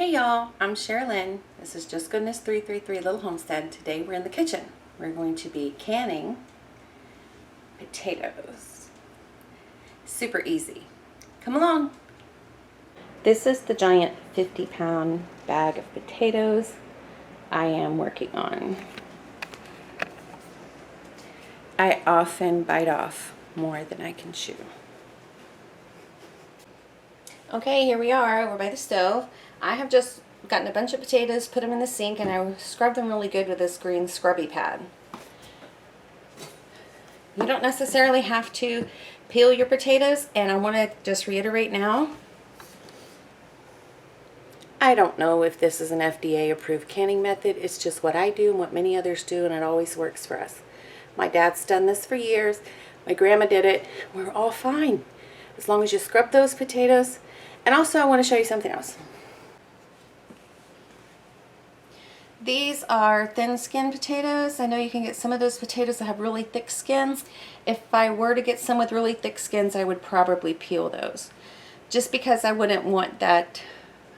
Hey y'all, I'm Sherilyn. This is Just Goodness 333 Little Homestead. Today we're in the kitchen. We're going to be canning potatoes. Super easy. Come along. This is the giant 50-pound bag of potatoes I am working on. I often bite off more than I can chew. Okay, here we are. We're by the stove. I have just gotten a bunch of potatoes, put them in the sink, and I scrubbed them really good with this green scrubby pad. You don't necessarily have to peel your potatoes, and I want to just reiterate now, I don't know if this is an FDA approved canning method. It's just what I do and what many others do, and it always works for us. My dad's done this for years. My grandma did it. We're all fine as long as you scrub those potatoes. And also I want to show you something else. These are thin skin potatoes. I know you can get some of those potatoes that have really thick skins. If I were to get some with really thick skins, I would probably peel those. Just because I wouldn't want that.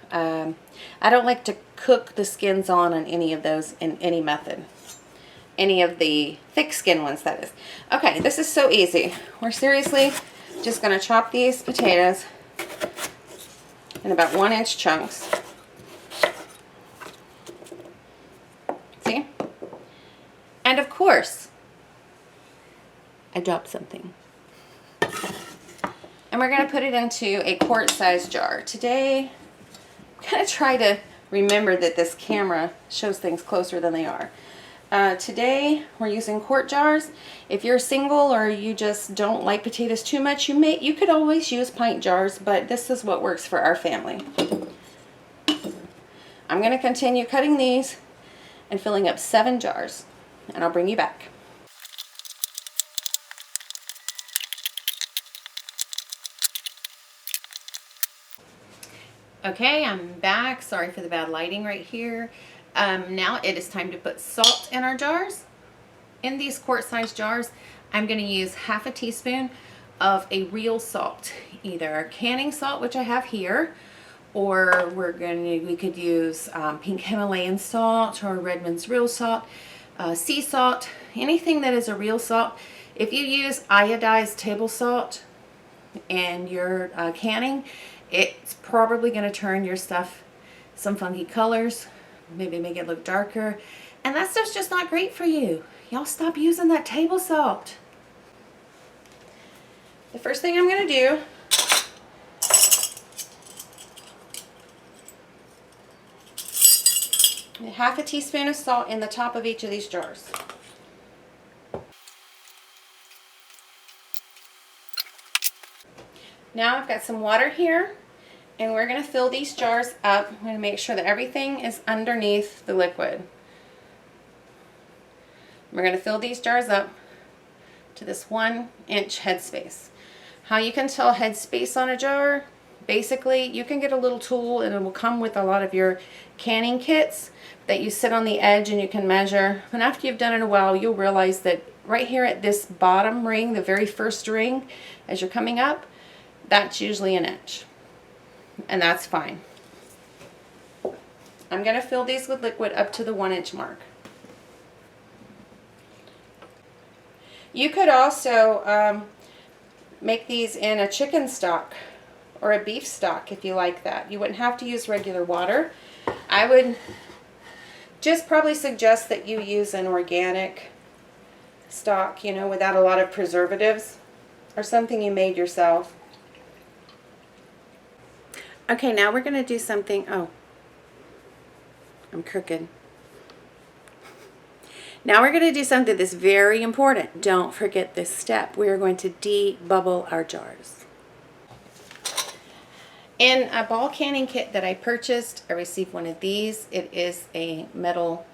I don't like to cook the skins on any of those in any method. Any of the thick skin ones, that is. Okay, this is so easy. We're seriously just going to chop these potatoes in about 1-inch chunks. See? And of course, I dropped something. And we're going to put it into a quart-sized jar. Today, I'm going to try to remember that this camera shows things closer than they are. Today, we're using quart jars. If you're single or you just don't like potatoes too much, you could always use pint jars, but this is what works for our family. I'm going to continue cutting these and filling up 7 jars, and I'll bring you back. Okay, I'm back. Sorry for the bad lighting right here. Now it is time to put salt in our jars. In these quart-sized jars, I'm going to use half a teaspoon of a real salt, either canning salt, which I have here, or we could use pink Himalayan salt or Redmond's real salt, sea salt, anything that is a real salt. If you use iodized table salt in your canning, it's probably going to turn your stuff some funky colors, maybe make it look darker, and that stuff's just not great for you. Y'all stop using that table salt. The first thing I'm going to do half a teaspoon of salt in the top of each of these jars. Now I've got some water here, and we're going to fill these jars up. I'm going to make sure that everything is underneath the liquid. We're going to fill these jars up to this 1-inch headspace. How you can tell headspace on a jar, basically you can get a little tool, and it will come with a lot of your canning kits that you sit on the edge and you can measure. And after you've done it a while, you'll realize that right here at this bottom ring, the very first ring, as you're coming up, that's usually 1 inch. And that's fine. I'm going to fill these with liquid up to the 1-inch mark. You could also make these in a chicken stock or a beef stock if you like that. You wouldn't have to use regular water. I would just probably suggest that you use an organic stock, you know, without a lot of preservatives, or something you made yourself. Okay, now we're going to do something. Oh, I'm crooked. Now we're going to do something that's very important. Don't forget this step. We are going to debubble our jars. In a ball canning kit that I purchased, I received one of these. It is a metal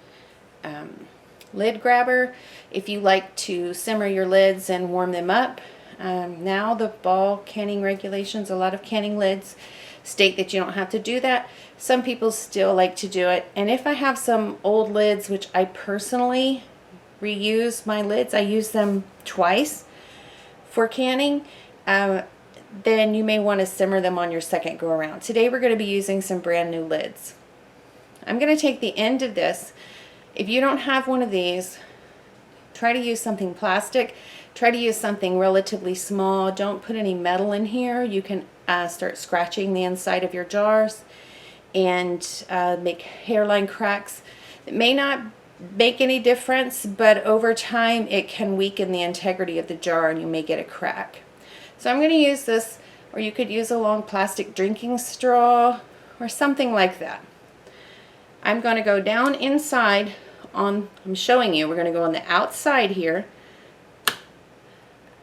lid grabber. If you like to simmer your lids and warm them up, now the ball canning regulations, a lot of canning lids state that you don't have to do that. Some people still like to do it, and if I have some old lids, which I personally reuse my lids, I use them twice for canning, then you may want to simmer them on your second go around. Today we're going to be using some brand new lids. I'm going to take the end of this. If you don't have one of these, try to use something plastic. Try to use something relatively small. Don't put any metal in here. You can start scratching the inside of your jars and make hairline cracks. It may not make any difference, but over time it can weaken the integrity of the jar and you may get a crack. So I'm going to use this, or you could use a long plastic drinking straw or something like that. I'm going to go down inside on, I'm showing you, we're going to go on the outside here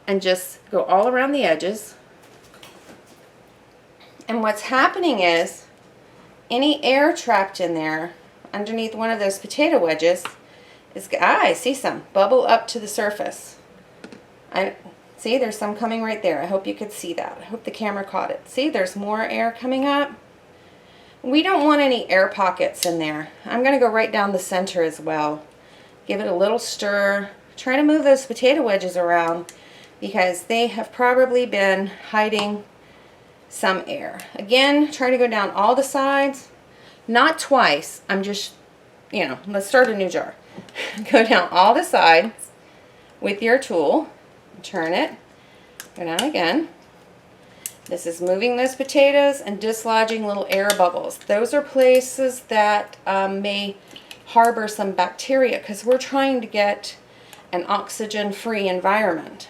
and just go all around the edges. And what's happening is any air trapped in there underneath one of those potato wedges is, I see some bubble up to the surface. I see there's some coming right there. I hope you could see that. I hope the camera caught it. See, there's more air coming up. We don't want any air pockets in there. I'm going to go right down the center as well. Give it a little stir. Try to move those potato wedges around because they have probably been hiding some air. Again, try to go down all the sides. Not twice. I'm just, let's start a new jar. Go down all the sides with your tool. Turn it. Go down again. This is moving those potatoes and dislodging little air bubbles. Those are places that may harbor some bacteria because we're trying to get an oxygen-free environment.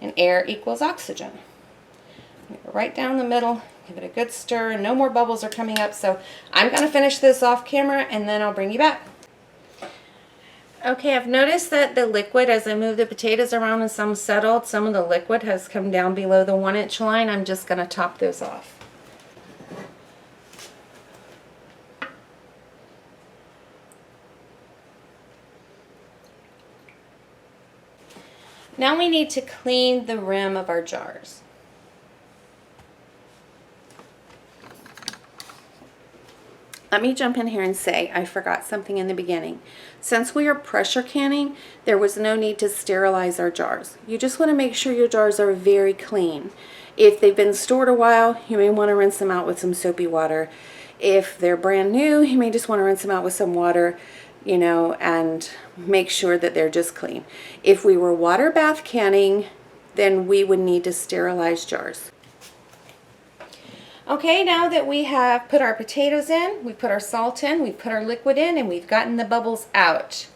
And air equals oxygen. Go right down the middle. Give it a good stir. No more bubbles are coming up. So I'm going to finish this off camera and then I'll bring you back. Okay, I've noticed that the liquid, as I move the potatoes around and some settled, some of the liquid has come down below the 1-inch line. I'm just going to top those off. Now we need to clean the rim of our jars. Let me jump in here and say I forgot something in the beginning. Since we are pressure canning, there was no need to sterilize our jars. You just want to make sure your jars are very clean. If they've been stored a while, you may want to rinse them out with some soapy water. If they're brand new, you may just want to rinse them out with some water, and make sure that they're just clean. If we were water bath canning, then we would need to sterilize jars. Okay, now that we have put our potatoes in, we put our salt in, we put our liquid in, and we've gotten the bubbles out,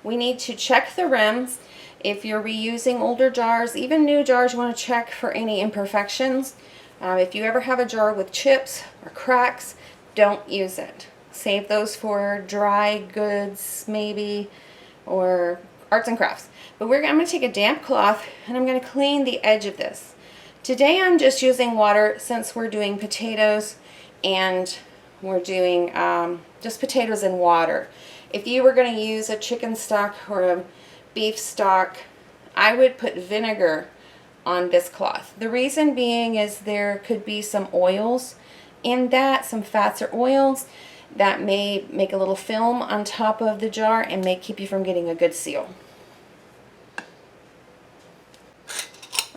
we need to check the rims. If you're reusing older jars, even new jars, you want to check for any imperfections. If you ever have a jar with chips or cracks, don't use it. Save those for dry goods, maybe, or arts and crafts. But I'm going to take a damp cloth and I'm going to clean the edge of this. Today I'm just using water since we're doing potatoes and we're doing just potatoes and water. If you were going to use a chicken stock or a beef stock, I would put vinegar on this cloth. The reason being is there could be some oils in that, some fats or oils that may make a little film on top of the jar and may keep you from getting a good seal.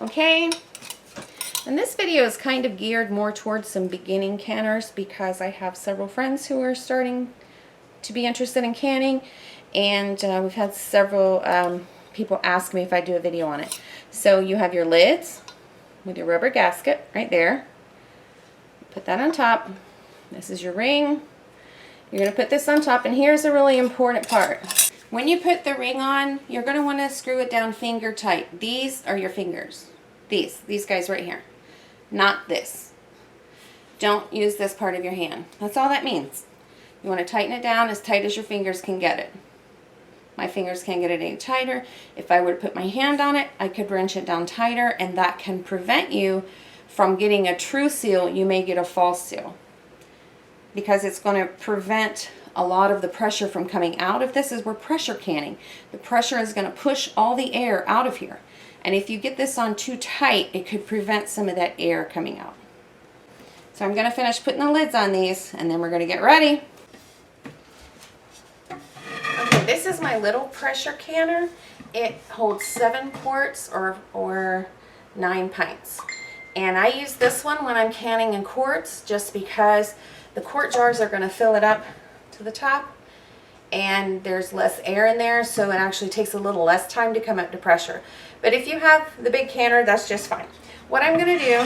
Okay. And this video is kind of geared more towards some beginning canners because I have several friends who are starting to be interested in canning, and we've had several people ask me if I do a video on it. So you have your lids with your rubber gasket right there. Put that on top. This is your ring. You're going to put this on top, and here's a really important part. When you put the ring on, you're going to want to screw it down finger tight. These are your fingers. These guys right here. Not this. Don't use this part of your hand. That's all that means. You want to tighten it down as tight as your fingers can get it. My fingers can't get it any tighter. If I were to put my hand on it, I could wrench it down tighter, and that can prevent you from getting a true seal. You may get a false seal because it's going to prevent a lot of the pressure from coming out. If this is, we're pressure canning, the pressure is going to push all the air out of here. And if you get this on too tight, it could prevent some of that air coming out. So I'm going to finish putting the lids on these, and then we're going to get ready. Okay, this is my little pressure canner. It holds 7 quarts or 9 pints. And I use this one when I'm canning in quarts just because The quart jars are going to fill it up to the top, and there's less air in there, so it actually takes a little less time to come up to pressure. But if you have the big canner, that's just fine. What I'm going to do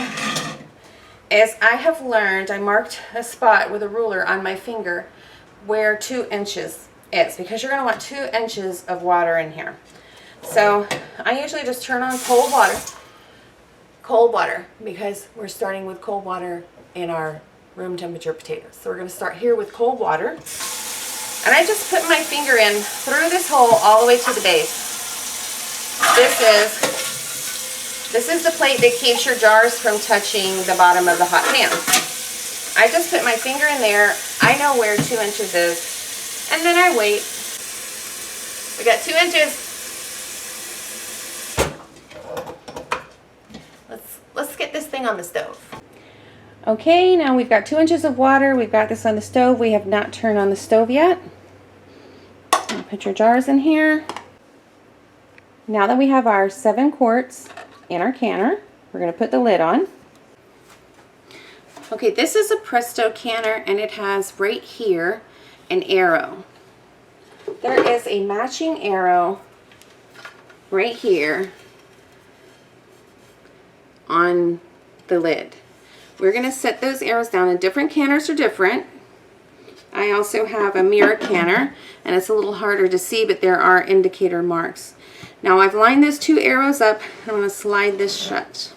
is I have learned, I marked a spot with a ruler on my finger where 2 inches is, because you're going to want 2 inches of water in here. So I usually just turn on cold water, because we're starting with cold water in our room temperature potatoes. So we're going to start here with cold water. And I just put my finger in through this hole all the way to the base. This is the plate that keeps your jars from touching the bottom of the hot pan. I just put my finger in there. I know where 2 inches is. And then I wait. We got 2 inches. Let's get this thing on the stove. Okay, now we've got 2 inches of water. We've got this on the stove. We have not turned on the stove yet. Put your jars in here. Now that we have our 7 quarts in our canner, we're going to put the lid on. Okay, this is a Presto canner, and it has right here an arrow. There is a matching arrow right here on the lid. We're going to set those arrows down, and different canners are different. I also have a mirror canner, and it's a little harder to see, but there are indicator marks. Now I've lined those 2 arrows up, and I'm going to slide this shut.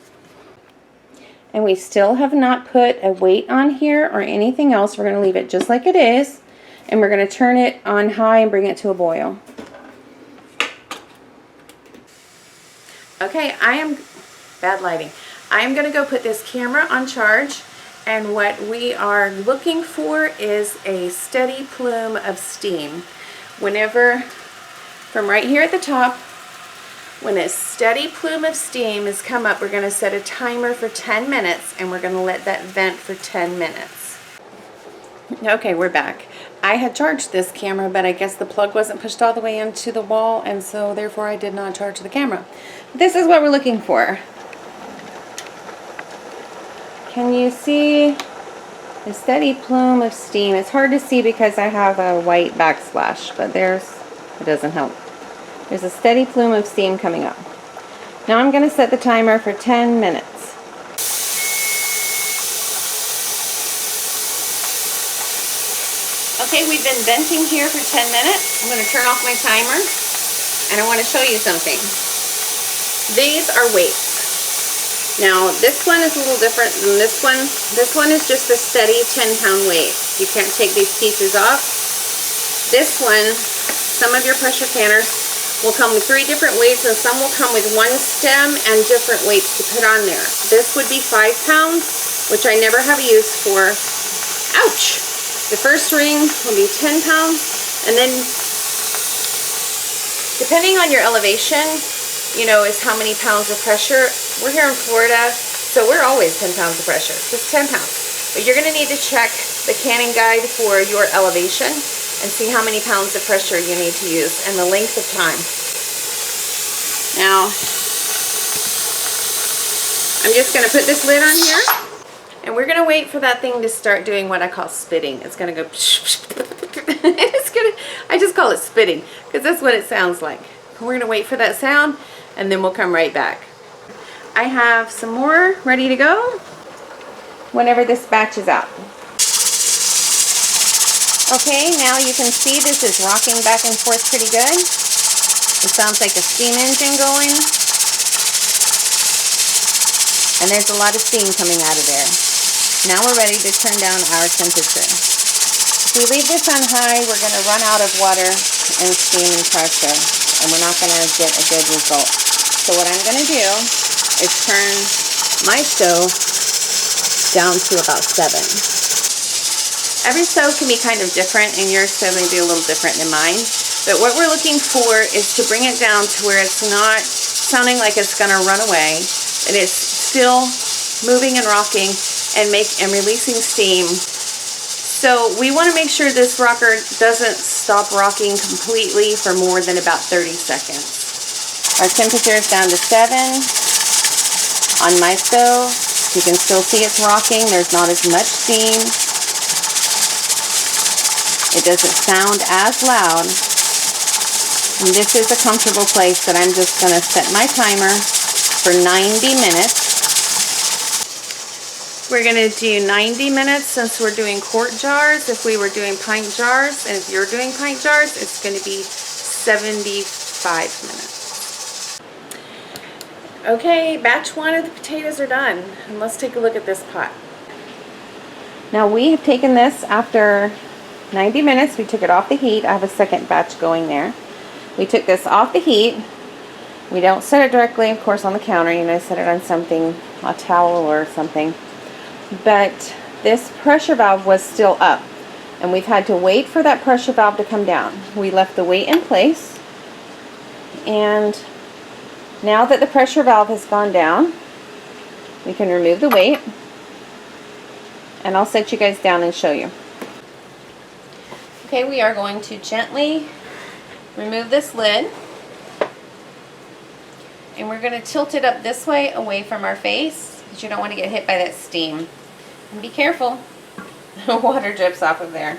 And we still have not put a weight on here or anything else. We're going to leave it just like it is, and we're going to turn it on high and bring it to a boil. Okay, bad lighting. I am going to go put this camera on charge, and what we are looking for is a steady plume of steam. Whenever, from right here at the top, when a steady plume of steam has come up, we're going to set a timer for 10 minutes, and we're going to let that vent for 10 minutes. Okay, we're back. I had charged this camera, but I guess the plug wasn't pushed all the way into the wall, and so therefore I did not charge the camera. This is what we're looking for. Can you see a steady plume of steam? It's hard to see because I have a white backsplash, but it doesn't help. There's a steady plume of steam coming up. Now I'm going to set the timer for 10 minutes. Okay, we've been venting here for 10 minutes. I'm going to turn off my timer, and I want to show you something. These are weights. Now, this one is a little different than this one. This one is just a steady 10-pound weight. You can't take these pieces off. This one, some of your pressure canners will come with 3 different weights, and some will come with 1 stem and different weights to put on there. This would be 5 pounds, which I never have use for. Ouch! The first ring will be 10 pounds, and then depending on your elevation, you know, is how many pounds of pressure. We're here in Florida, so we're always 10 pounds of pressure, just 10 pounds. But you're going to need to check the canning guide for your elevation and see how many pounds of pressure you need to use and the length of time. Now, I'm just going to put this lid on here, and we're going to wait for that thing to start doing what I call spitting. It's going to go I just call it spitting because that's what it sounds like. We're going to wait for that sound, and then we'll come right back. I have some more ready to go whenever this batch is out. Okay, now you can see this is rocking back and forth pretty good. It sounds like a steam engine going. And there's a lot of steam coming out of there. Now we're ready to turn down our temperature. If we leave this on high, we're going to run out of water and steam and pressure, and we're not going to get a good result. So what I'm going to do is turn my stove down to about 7. Every stove can be kind of different, and your stove may be a little different than mine. But what we're looking for is to bring it down to where it's not sounding like it's going to run away, and it's still moving and rocking and releasing steam. So we want to make sure this rocker doesn't stop rocking completely for more than about 30 seconds. Our temperature is down to 7 on my stove. You can still see it's rocking. There's not as much steam. It doesn't sound as loud. And this is a comfortable place that I'm just going to set my timer for 90 minutes. We're going to do 90 minutes since we're doing quart jars. If we were doing pint jars, and if you're doing pint jars, it's going to be 75 minutes. Okay, batch 1 of the potatoes are done. And let's take a look at this pot. Now we have taken this after 90 minutes. We took it off the heat. I have a second batch going there. We took this off the heat. We don't set it directly, of course, on the counter. You know, set it on something, a towel or something. But this pressure valve was still up, and we've had to wait for that pressure valve to come down. We left the weight in place, and now that the pressure valve has gone down, we can remove the weight, and I'll set you guys down and show you. Okay, we are going to gently remove this lid, and we're going to tilt it up this way away from our face because you don't want to get hit by that steam. And be careful, water drips off of there.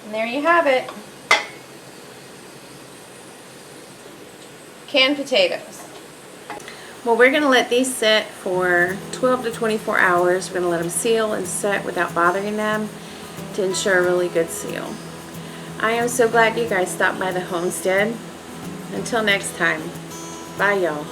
And there you have it. Canned potatoes. Well, we're going to let these sit for 12 to 24 hours. We're going to let them seal and set without bothering them to ensure a really good seal. I am so glad you guys stopped by the homestead. Until next time, bye y'all.